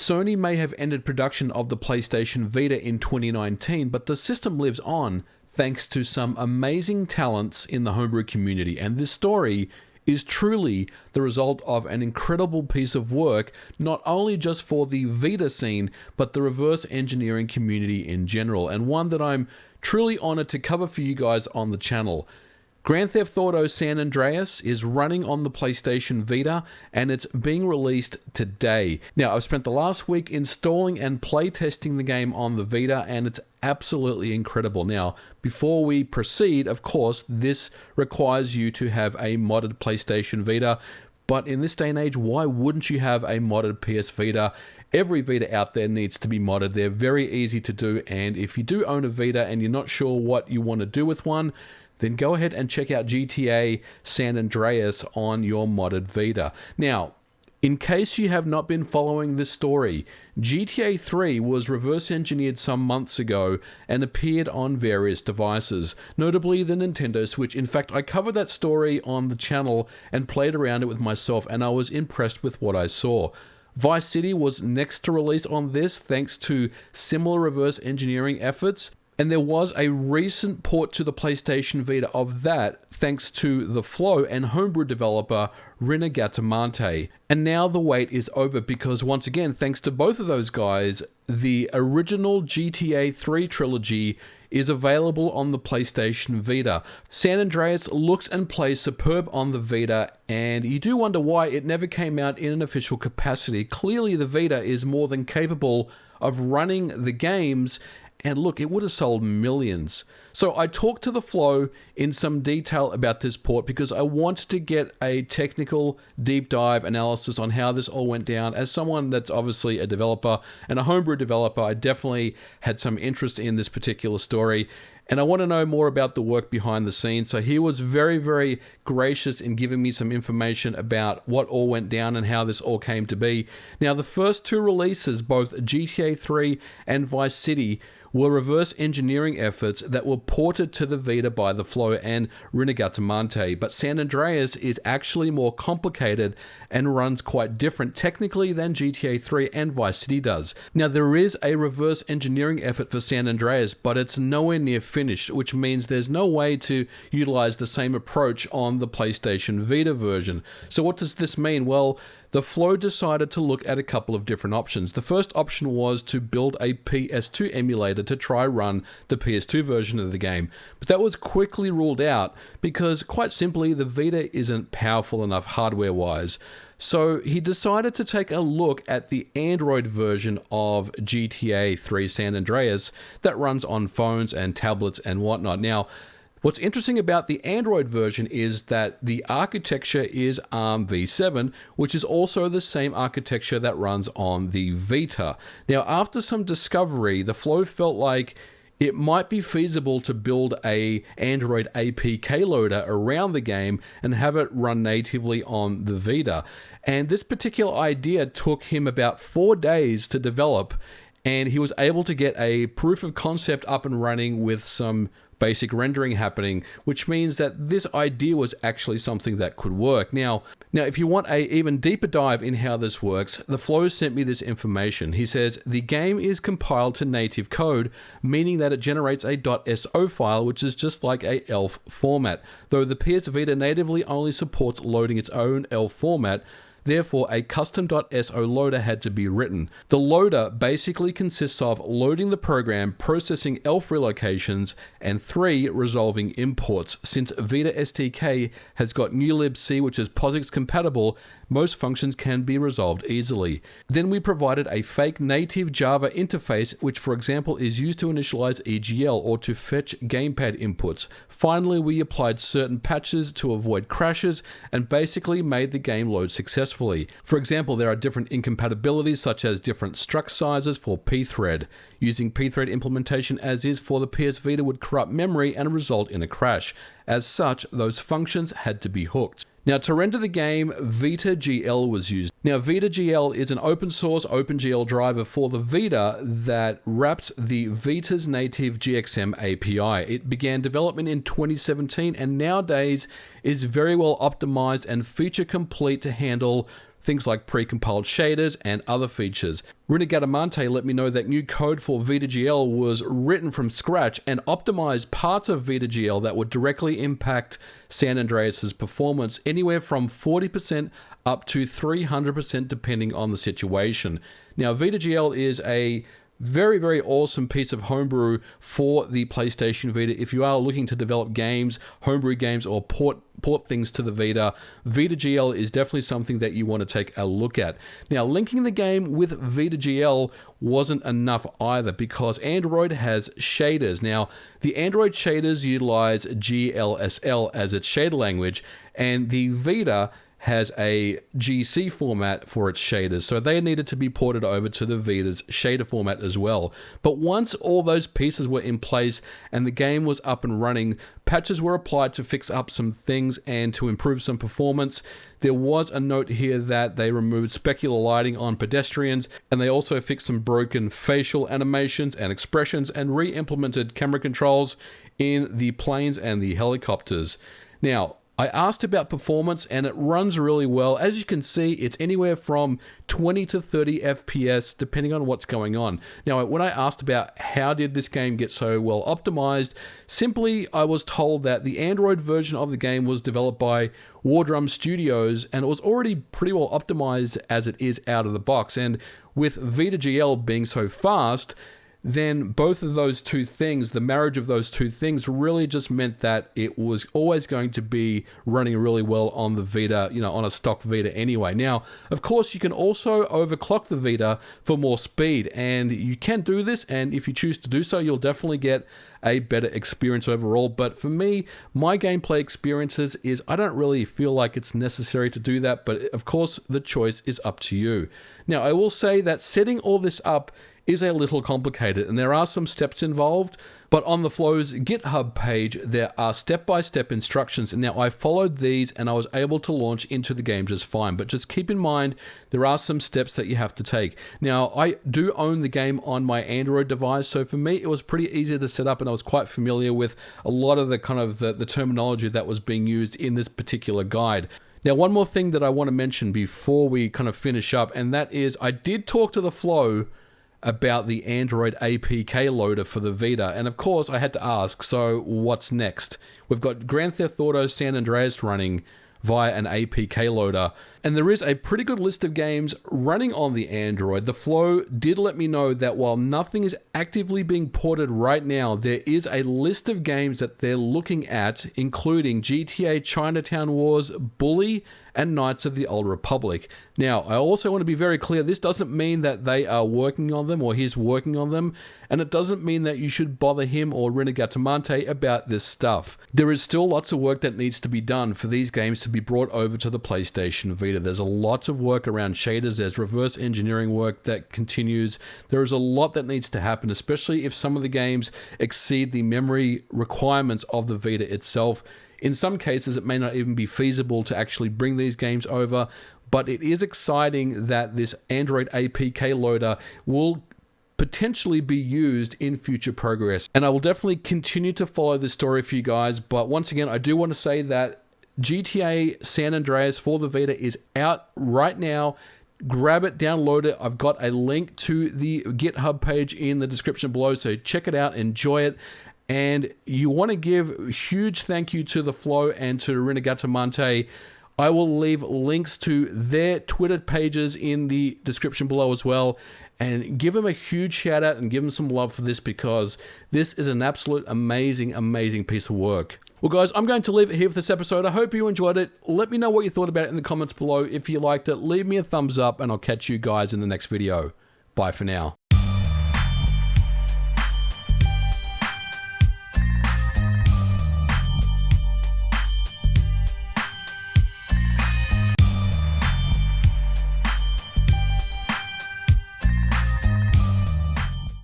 Sony may have ended production of the PlayStation Vita in 2019, but the system lives on thanks to some amazing talents in the homebrew community, and this story is truly the result of an incredible piece of work, not only just for the Vita scene, but the reverse engineering community in general, and one that I'm truly honored to cover for you guys on the channel. Grand Theft Auto San Andreas is running on the PlayStation Vita, and it's being released today. Now, I've spent the last week installing and playtesting the game on the Vita, and it's absolutely incredible. Now, before we proceed, of course, this requires you to have a modded PlayStation Vita, but in this day and age, why wouldn't you have a modded PS Vita? Every Vita out there needs to be modded. They're very easy to do, and if you do own a Vita and you're not sure what you want to do with one, then go ahead and check out GTA San Andreas on your modded Vita. Now, in case you have not been following this story, GTA 3 was reverse engineered some months ago and appeared on various devices, notably the Nintendo Switch. In fact, I covered that story on the channel and played around it with myself, and I was impressed with what I saw. Vice City was next to release on this thanks to similar reverse engineering efforts. And there was a recent port to the PlayStation Vita of that, thanks to TheFlow and homebrew developer Rinnegatamante. And now the wait is over because, once again, thanks to both of those guys, the original GTA 3 trilogy is available on the PlayStation Vita. San Andreas looks and plays superb on the Vita, and you do wonder why it never came out in an official capacity. Clearly, the Vita is more than capable of running the games. And look, it would have sold millions. So I talked to TheFlow in some detail about this port because I wanted to get a technical deep dive analysis on how this all went down. As someone that's obviously a developer and a homebrew developer, I definitely had some interest in this particular story. And I want to know more about the work behind the scenes. So he was very, very gracious in giving me some information about what all went down and how this all came to be. Now, the first two releases, both GTA 3 and Vice City, were reverse engineering efforts that were ported to the Vita by TheFlow and Rinnegatamante, but San Andreas is actually more complicated and runs quite different technically than GTA 3 and Vice City does. Now, there is a reverse engineering effort for San Andreas, but it's nowhere near finished, which means there's no way to utilize the same approach on the PlayStation Vita version. So what does this mean? Well, TheFlow decided to look at a couple of different options. The first option was to build a PS2 emulator to try run the PS2 version of the game, but that was quickly ruled out because, quite simply, the Vita isn't powerful enough hardware-wise. So he decided to take a look at the Android version of GTA 3 San Andreas that runs on phones and tablets and whatnot. Now, what's interesting about the Android version is that the architecture is ARM v7, which is also the same architecture that runs on the Vita. Now, after some discovery, TheFlow felt like it might be feasible to build a Android APK loader around the game and have it run natively on the Vita. And this particular idea took him about 4 days to develop, and he was able to get a proof of concept up and running with some basic rendering happening, which means that this idea was actually something that could work. Now, if you want a even deeper dive in how this works, TheFlow sent me this information. He says, the game is compiled to native code, meaning that it generates a .so file, which is just like a ELF format, though the PS Vita natively only supports loading its own ELF format. Therefore, a custom .so loader had to be written. The loader basically consists of loading the program, processing ELF relocations, and 3, resolving imports. Since Vita SDK has got newlibc, which is POSIX compatible, most functions can be resolved easily. Then we provided a fake native Java interface, which for example is used to initialize EGL or to fetch gamepad inputs. Finally, we applied certain patches to avoid crashes and basically made the game load successfully. For example, there are different incompatibilities such as different struct sizes for pthread. Using pthread implementation as is for the PS Vita would corrupt memory and result in a crash. As such, those functions had to be hooked. Now, to render the game, Vita Gl was used. Now, Vita Gl is an open source OpenGL driver for the Vita that wraps the Vita's native GXM API. It began development in 2017 and nowadays is very well optimized and feature complete to handle things like pre-compiled shaders and other features. Rinnegatamante let me know that new code for Vita Gl was written from scratch and optimized parts of Vita Gl that would directly impact San Andreas' performance anywhere from 40% up to 300% depending on the situation. Now, Vita Gl is a very, very awesome piece of homebrew for the PlayStation Vita. If you are looking to develop games, homebrew games, or port things to the Vita, Vita Gl is definitely something that you want to take a look at. Now, linking the game with Vita Gl wasn't enough either, because Android has shaders. Now, the Android shaders utilize GLSL as its shader language, and the Vita has a GC format for its shaders, so they needed to be ported over to the Vita's shader format as well. But once all those pieces were in place and the game was up and running, patches were applied to fix up some things and to improve some performance. There was a note here that they removed specular lighting on pedestrians, and they also fixed some broken facial animations and expressions and re-implemented camera controls in the planes and the helicopters. Now, I asked about performance, and it runs really well. As you can see, it's anywhere from 20 to 30 FPS depending on what's going on. Now, when I asked about how did this game get so well optimized, simply I was told that the Android version of the game was developed by Wardrum Studios, and it was already pretty well optimized as it is out of the box. And with Vita Gl being so fast, then both of those two things, the marriage of those two things, really just meant that it was always going to be running really well on the Vita, on a stock Vita anyway. Now, of course, you can also overclock the Vita for more speed, and you can do this, and if you choose to do so, you'll definitely get a better experience overall. But for me, my gameplay experiences is I don't really feel like it's necessary to do that, but of course, the choice is up to you. Now, I will say that setting all this up is a little complicated, and there are some steps involved, but on TheFlow's GitHub page, there are step-by-step instructions. And now I followed these and I was able to launch into the game just fine, but just keep in mind, there are some steps that you have to take. Now, I do own the game on my Android device, so for me, it was pretty easy to set up, and I was quite familiar with a lot of the the terminology that was being used in this particular guide. Now, one more thing that I want to mention before we kind of finish up, and that is I did talk to TheFlow about the Android APK loader for the Vita, and of course I had to ask, so what's next? We've got Grand Theft Auto San Andreas running via an APK loader, and there is a pretty good list of games running on the Android. TheFlow did let me know that while nothing is actively being ported right now, there is a list of games that they're looking at, including GTA Chinatown Wars, Bully, and Knights of the Old Republic. Now, I also want to be very clear, this doesn't mean that they are working on them or he's working on them, and it doesn't mean that you should bother him or Rinnegatamante about this stuff. There is still lots of work that needs to be done for these games to be brought over to the PlayStation Vita. There's a lot of work around shaders, there's reverse engineering work that continues. There is a lot that needs to happen, especially if some of the games exceed the memory requirements of the Vita itself. In some cases, it may not even be feasible to actually bring these games over, but it is exciting that this Android APK loader will potentially be used in future progress. And I will definitely continue to follow this story for you guys, but once again, I do want to say that GTA San Andreas for the Vita is out right now. Grab it, download it. I've got a link to the GitHub page in the description below, so check it out, enjoy it. And you want to give a huge thank you to TheFlow and to Rinnegatamante. I will leave links to their Twitter pages in the description below as well. And give them a huge shout out and give them some love for this, because this is an absolute amazing, amazing piece of work. Well, guys, I'm going to leave it here for this episode. I hope you enjoyed it. Let me know what you thought about it in the comments below. If you liked it, leave me a thumbs up, and I'll catch you guys in the next video. Bye for now.